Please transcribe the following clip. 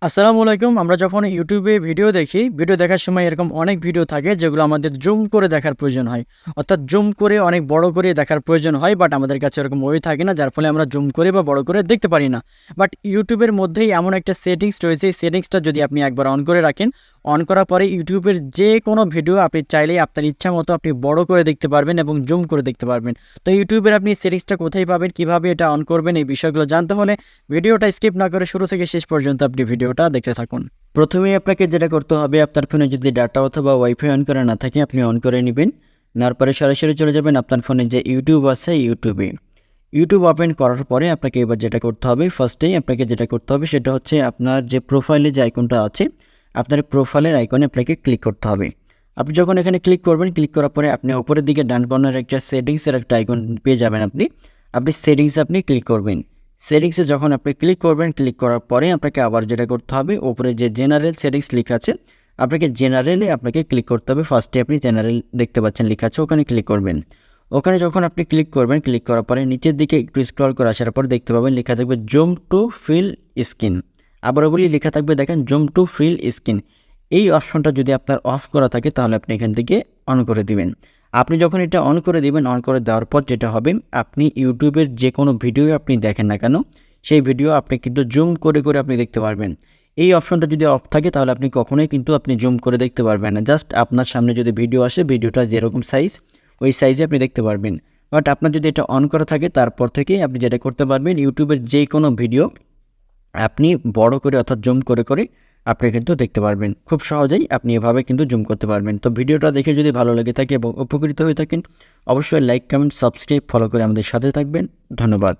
আসসালামু আলাইকুম। আমরা যখন ইউটিউবে ভিডিও দেখি, ভিডিও দেখার সময় এরকম অনেক ভিডিও থাকে যেগুলো আমাদের জুম করে দেখার প্রয়োজন হয়। অর্থাৎ জুম করে অনেক বড় করে দেখার প্রয়োজন হয়, বাট আমাদের কাছে এরকম ওয়ে থাকে না, যার ফলে আমরা জুম করে বা বড় করে দেখতে পারি না। বাট ইউটিউবের মধ্যেই এমন একটা সেটিংস রয়েছে, এই সেটিংসটা যদি আপনি একবার অন করে রাখেন, অন করার পরে ইউটিউবের যে কোনো ভিডিও আপনি চাইলেই আপনার ইচ্ছা মতো আপনি বড় করে দেখতে পারবেন এবং জুম করে দেখতে পারবেন। তো ইউটিউবের আপনি সেটিংসটা কোথায় পাবেন, কিভাবে এটা অন করবেন, এই বিষয়গুলো জানতে হলে ভিডিওটা স্কিপ না করে শুরু থেকে শেষ পর্যন্ত আপনি ভিডিওটা দেখতে থাকুন। প্রথমেই আপনাকে যেটা করতে হবে, আপনার ফোনে যদি ডাটা অথবা ওয়াইফাই অন করা না থাকে আপনি অন করে নেবেন। নেওয়ার পরে সরাসরি চলে যাবেন আপনার ফোনে যে ইউটিউব আছে ইউটিউব ওপেন করার পরে আপনাকে এবার যেটা করতে হবে, ফার্স্টেই আপনাকে যেটা করতে হবে সেটা হচ্ছে আপনার যে প্রোফাইলে যে আইকনটা আছে, আপনার প্রোফাইলের আইকনে আপনাকে ক্লিক করতে হবে। আপনি যখন এখানে ক্লিক করবেন, ক্লিক করার পরে আপনি উপরের দিকে ডান কর্নারে একটা সেটিংসের একটা আইকন পেয়ে যাবেন। আপনি সেটিংসে আপনি ক্লিক করবেন। সেটিংসে যখন আপনি ক্লিক করবেন, ক্লিক করার পরে আপনাকে আবার যেটা করতে হবে, উপরে যে জেনারেল সেটিংস লেখা আছে আপনাকে জেনারেলে আপনাকে ক্লিক করতে হবে। ফার্স্টে আপনি জেনারেল দেখতে পাচ্ছেন লেখা আছে, ওখানে ক্লিক করবেন। ওখানে যখন আপনি ক্লিক করবেন, ক্লিক করার পরে নিচের দিকে একটু স্ক্রল করে আসার পর দেখতে পাবেন লেখা থাকবে জুম টু ফিল স্ক্রিন। আবারও বলি, লেখা থাকবে দেখেন জুম টু ফিল স্ক্রিন। এই অপশনটা যদি আপনার অফ করা থাকে তাহলে আপনি এখান থেকে অন করে দিবেন। আপনি যখন এটা অন করে দিবেন, অন করে দেওয়ার পর যেটা হবে, আপনি ইউটিউবের যে কোনো ভিডিও আপনি দেখেন না কেন, সেই ভিডিও আপনি কিন্তু জুম করে করে আপনি দেখতে পারবেন। এই অপশনটা যদি অফ থাকে তাহলে আপনি কখনোই কিন্তু আপনি জুম করে দেখতে পারবেন না। জাস্ট আপনার সামনে যদি ভিডিও আসে, ভিডিওটা যেরকম সাইজ ওই সাইজে আপনি দেখতে পারবেন। বাট আপনার যদি এটা অন করা থাকে তারপর থেকেই আপনি যেটা করতে পারবেন, ইউটিউবের যে কোনো ভিডিও আপনি বড় করে অর্থাৎ জুম করে করে আপনি কিন্তু দেখতে পারবেন। খুব সহজেই আপনি এভাবে কিন্তু জুম করতে পারবেন। তো ভিডিওটা দেখে যদি ভালো লেগে থাকে এবং উপকৃত হয়ে থাকেন, অবশ্যই লাইক, কমেন্ট, সাবস্ক্রাইব, ফলো করে আমাদের সাথে থাকবেন। ধন্যবাদ।